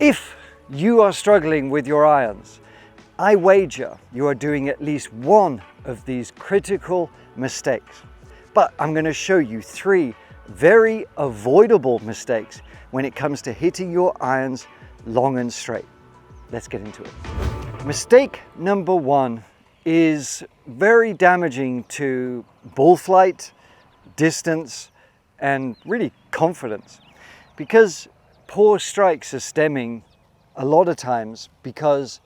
If you are struggling with your irons, I wager you are doing at least one of these critical mistakes. But I'm going to show you 3 very avoidable mistakes when it comes to hitting your irons long and straight. Let's get into it. Mistake number 1 is very damaging to ball flight, distance, and really confidence, because poor strikes are stemming a lot of times because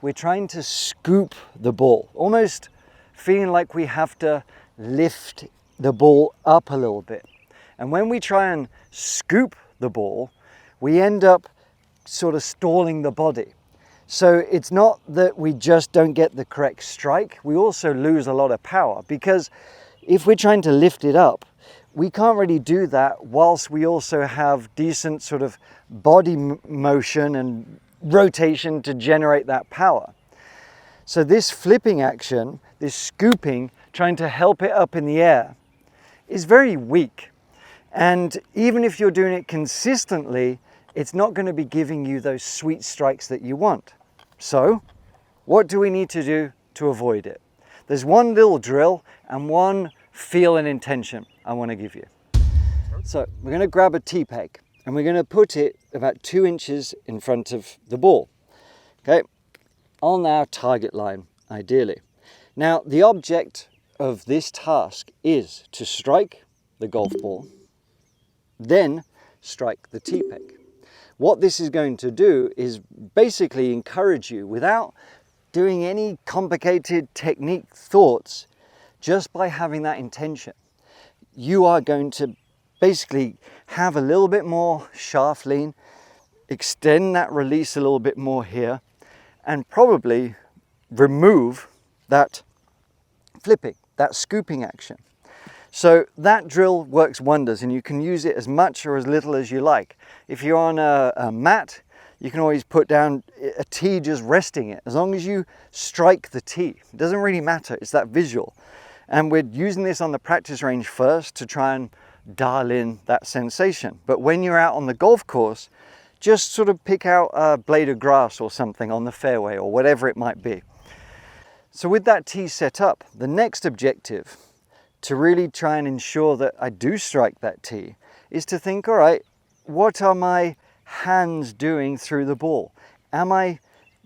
we're trying to scoop the ball, almost feeling like we have to lift the ball up a little bit. And when we try and scoop the ball, we end up sort of stalling the body. So it's not that we just don't get the correct strike, we also lose a lot of power, because if we're trying to lift it up, we can't really do that whilst we also have decent sort of body motion and rotation to generate that power. So this flipping action, this scooping, trying to help it up in the air, is very weak. And even if you're doing it consistently, it's not going to be giving you those sweet strikes that you want. So what do we need to do to avoid it? There's one little drill and one feel and intention I want to give you. So we're going to grab a tee peg and we're going to put it about 2 inches in front of the ball, okay, on our target line ideally. Now the object of this task is to strike the golf ball, then strike the tee peg. What this is going to do is basically encourage you, without doing any complicated technique thoughts, just by having that intention, you are going to basically have a little bit more shaft lean, extend that release a little bit more here, and probably remove that flipping, that scooping action. So that drill works wonders, and you can use it as much or as little as you like. If you're on a mat, you can always put down a tee just resting it, as long as you strike the tee. It doesn't really matter, it's that visual. And we're using this on the practice range first to try and dial in that sensation. But when you're out on the golf course, just sort of pick out a blade of grass or something on the fairway or whatever it might be. So with that tee set up, the next objective to really try and ensure that I do strike that tee is to think, all right, what are my hands doing through the ball? Am I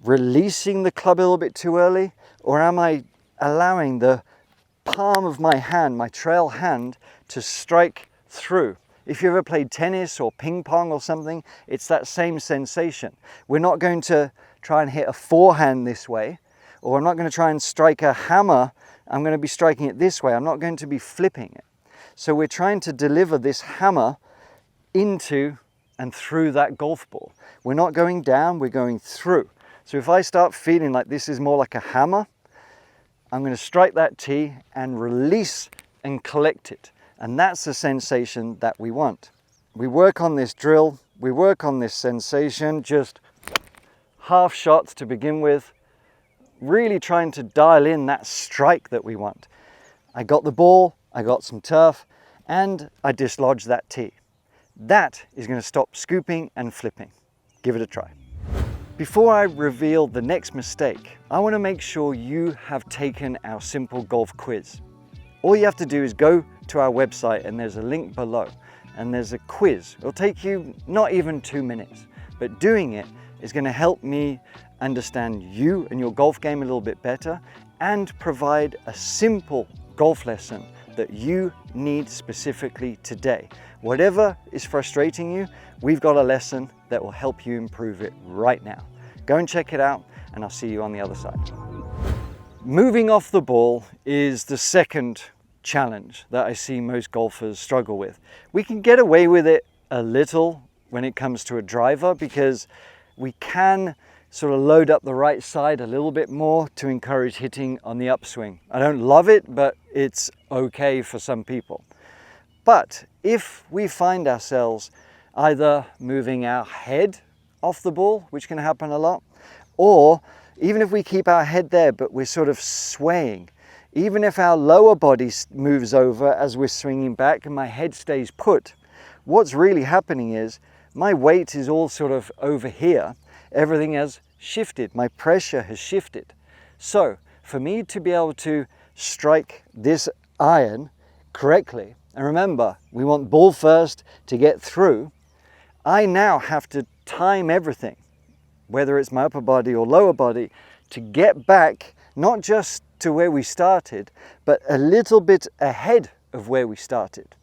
releasing the club a little bit too early, or am I allowing the palm of my hand, my trail hand, to strike through? If you ever played tennis or ping pong or something, it's that same sensation. We're not going to try and hit a forehand this way, or I'm not going to try and strike a hammer. I'm going to be striking it this way. I'm not going to be flipping it. So we're trying to deliver this hammer into and through that golf ball. We're not going down, we're going through. So if I start feeling like this is more like a hammer, I'm going to strike that tee and release and collect it. And that's the sensation that we want. We work on this drill, we work on this sensation, just half shots to begin with, really trying to dial in that strike that we want. I got the ball, I got some turf, and I dislodged that tee. That is going to stop scooping and flipping. Give it a try. Before I reveal the next mistake, I want to make sure you have taken our simple golf quiz. All you have to do is go to our website and there's a link below and there's a quiz. It'll take you not even 2 minutes, but doing it is going to help me understand you and your golf game a little bit better and provide a simple golf lesson that you need specifically today. Whatever is frustrating you, we've got a lesson that will help you improve it right now. Go and check it out, and I'll see you on the other side. Moving off the ball is the second challenge that I see most golfers struggle with. We can get away with it a little when it comes to a driver because we can sort of load up the right side a little bit more to encourage hitting on the upswing. I don't love it, but it's okay for some people. But if we find ourselves either moving our head off the ball, which can happen a lot, or even if we keep our head there but we're sort of swaying, even if our lower body moves over as we're swinging back and my head stays put, what's really happening is my weight is all sort of over here. Everything has shifted, my pressure has shifted. So for me to be able to strike this iron correctly, and remember, we want ball first to get through, I now have to time everything, whether it's my upper body or lower body, to get back not just to where we started, but a little bit ahead of where we started.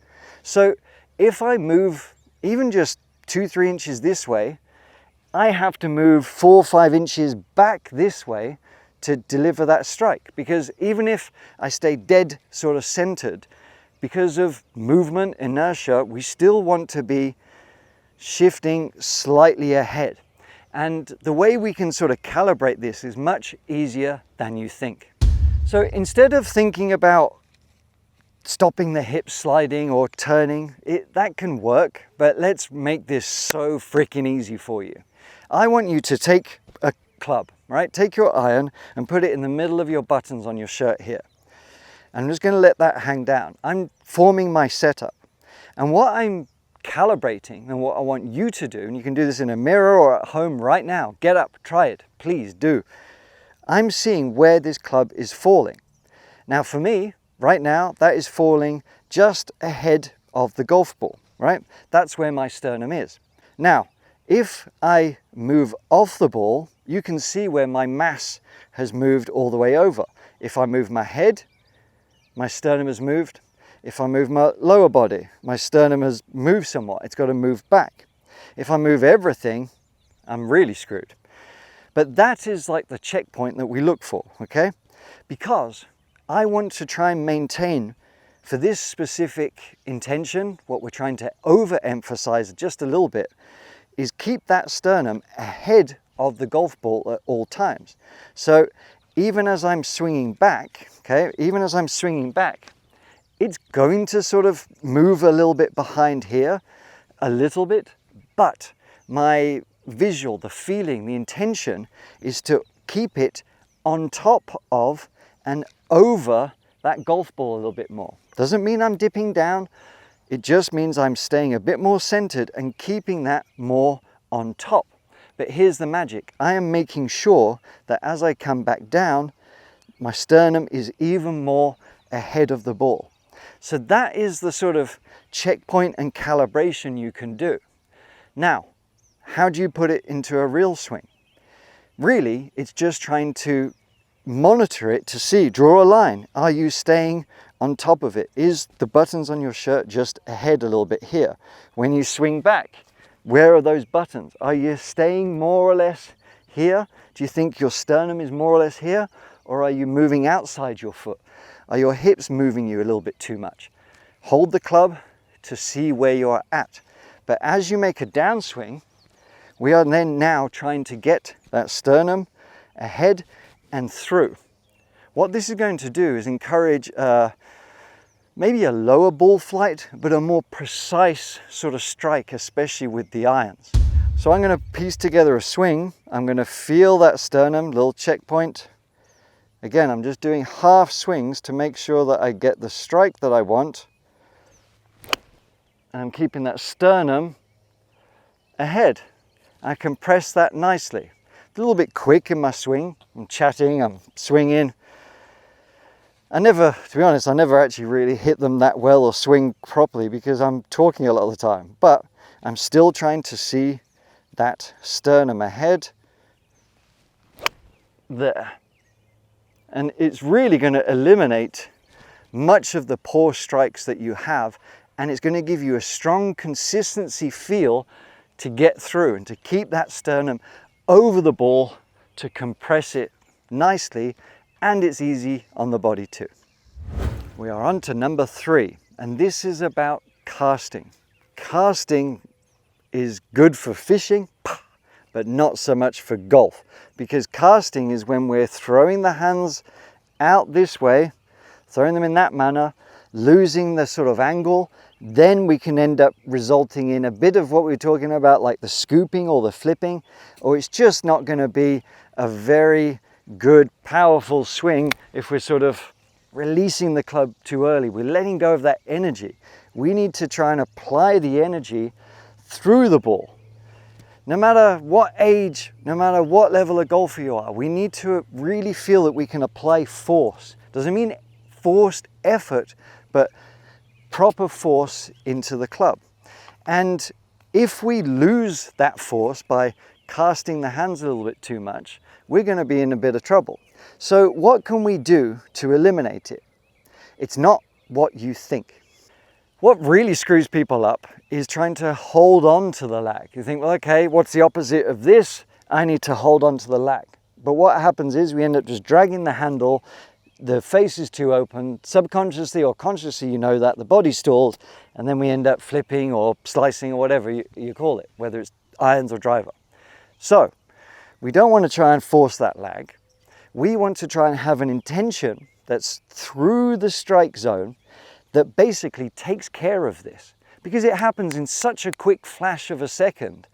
So if I move even just 2-3 inches this way, I have to move 4 or 5 inches back this way to deliver that strike, because even if I stay dead sort of centered, because of movement, inertia, we still want to be shifting slightly ahead. And the way we can sort of calibrate this is much easier than you think. So instead of thinking about stopping the hips sliding or turning, that can work, but let's make this so freaking easy for you. I want you to take a club, right? Take your iron and put it in the middle of your buttons on your shirt here. I'm just going to let that hang down. I'm forming my setup. And what I'm calibrating and what I want you to do, and you can do this in a mirror or at home right now, get up, try it, please do. I'm seeing where this club is falling. Now for me, right now, that is falling just ahead of the golf ball, right? That's where my sternum is. Now, if I move off the ball, you can see where my mass has moved all the way over. If I move my head, my sternum has moved. If I move my lower body, my sternum has moved somewhat. It's got to move back. If I move everything, I'm really screwed. But that is like the checkpoint that we look for, okay? Because I want to try and maintain, for this specific intention, what we're trying to overemphasize just a little bit, is keep that sternum ahead of the golf ball at all times. So even as I'm swinging back, okay, it's going to sort of move a little bit behind here, a little bit, but my visual, the feeling, the intention is to keep it on top of and over that golf ball a little bit more. Doesn't mean I'm dipping down, it just means I'm staying a bit more centered and keeping that more on top. But here's the magic. I am making sure that as I come back down, my sternum is even more ahead of the ball. So that is the sort of checkpoint and calibration you can do. Now, how do you put it into a real swing? Really, it's just trying to monitor it to see, draw a line. Are you staying on top of it? Is the buttons on your shirt just ahead a little bit here? When you swing back, where are those buttons? Are you staying more or less here? Do you think your sternum is more or less here? Or are you moving outside your foot? Are your hips moving you a little bit too much? Hold the club to see where you're at. But as you make a downswing, we are then now trying to get that sternum ahead and through. What this is going to do is encourage maybe a lower ball flight, but a more precise sort of strike, especially with the irons. So I'm going to piece together a swing. I'm going to feel that sternum, little checkpoint. Again, I'm just doing half swings to make sure that I get the strike that I want. And I'm keeping that sternum ahead. I compress that nicely. A little bit quick in my swing. I'm chatting, I'm swinging. To be honest, I never actually really hit them that well or swing properly because I'm talking a lot of the time. But I'm still trying to see that sternum ahead. There. And it's really going to eliminate much of the poor strikes that you have, and it's going to give you a strong consistency feel to get through and to keep that sternum over the ball, to compress it nicely, and it's easy on the body too. We are on to number 3, and this is about casting. Casting is good for fishing, but not so much for golf, because casting is when we're throwing the hands out this way, throwing them in that manner, losing the sort of angle. Then we can end up resulting in a bit of what we were talking about, like the scooping or the flipping, or it's just not going to be a very good, powerful swing if we're sort of releasing the club too early. We're letting go of that energy. We need to try and apply the energy through the ball. No matter what age, no matter what level of golfer you are, we need to really feel that we can apply force. Doesn't mean forced effort, but proper force into the club. And if we lose that force by casting the hands a little bit too much, we're going to be in a bit of trouble. So what can we do to eliminate it? It's not what you think. What really screws people up is trying to hold on to the lag. You think, well, okay, what's the opposite of this? I need to hold on to the lag. But what happens is we end up just dragging the handle, the face is too open, subconsciously or consciously you know that, the body stalls, and then we end up flipping or slicing or whatever you call it, whether it's irons or driver. So we don't want to try and force that lag. We want to try and have an intention that's through the strike zone that basically takes care of this, because it happens in such a quick flash of a second.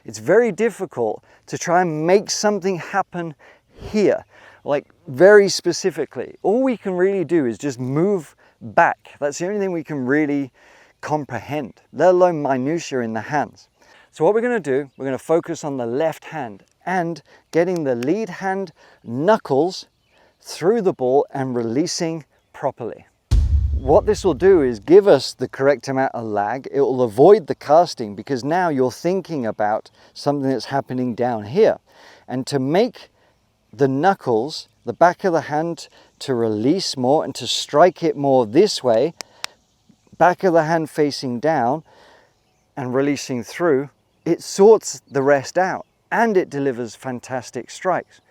It's very difficult to try and make something happen here, like very specifically. All we can really do is just move back. That's the only thing we can really comprehend, let alone minutiae in the hands. So what we're going to do, we're going to focus on the left hand and getting the lead hand knuckles through the ball and releasing properly. What this will do is give us the correct amount of lag. It will avoid the casting because now you're thinking about something that's happening down here. And to make the knuckles, the back of the hand, to release more and to strike it more this way, back of the hand facing down and releasing through, it sorts the rest out and it delivers fantastic strikes.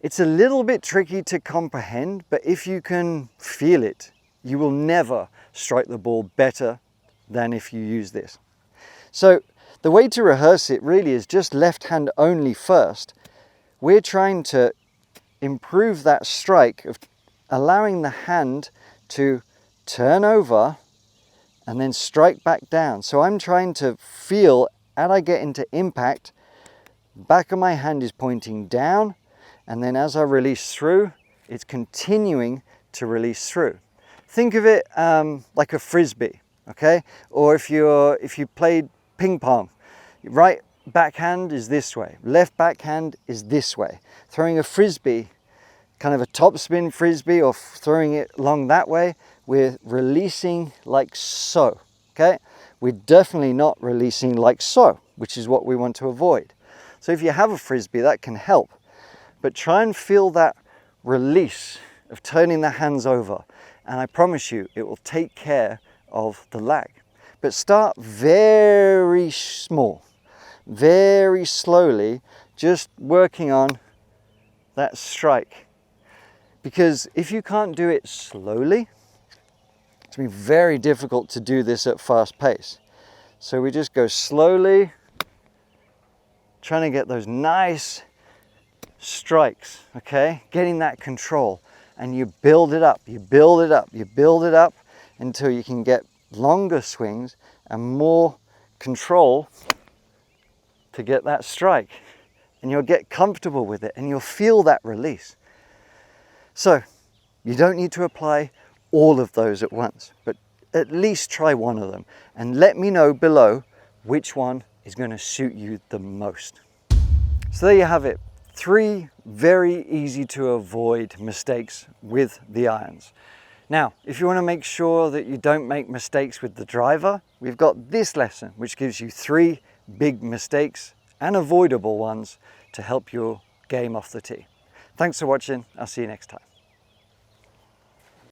It's a little bit tricky to comprehend, but if you can feel it, you will never strike the ball better than if you use this. So the way to rehearse it really is just left hand only first. We're trying to improve that strike of allowing the hand to turn over and then strike back down. So I'm trying to feel, as I get into impact, back of my hand is pointing down, and then as I release through, it's continuing to release through. Think of it like a frisbee, okay? Or if you played ping pong, right backhand is this way, left backhand is this way. Throwing a frisbee, kind of a topspin frisbee, or throwing it along that way, we're releasing like so, okay? We're definitely not releasing like so, which is what we want to avoid. So if you have a frisbee, that can help. But try and feel that release of turning the hands over. And I promise you, it will take care of the lag. But start very small, very slowly, just working on that strike. Because if you can't do it slowly, it's going to be very difficult to do this at fast pace. So we just go slowly, trying to get those nice strikes, okay? Getting that control. And you build it up, you build it up, you build it up until you can get longer swings and more control to get that strike. And you'll get comfortable with it and you'll feel that release. So you don't need to apply all of those at once, but at least try one of them and let me know below which one is going to suit you the most. So there you have it. 3 very easy to avoid mistakes with the irons. Now, if you want to make sure that you don't make mistakes with the driver, we've got this lesson, which gives you 3 big mistakes and avoidable ones to help your game off the tee. Thanks for watching. I'll see you next time.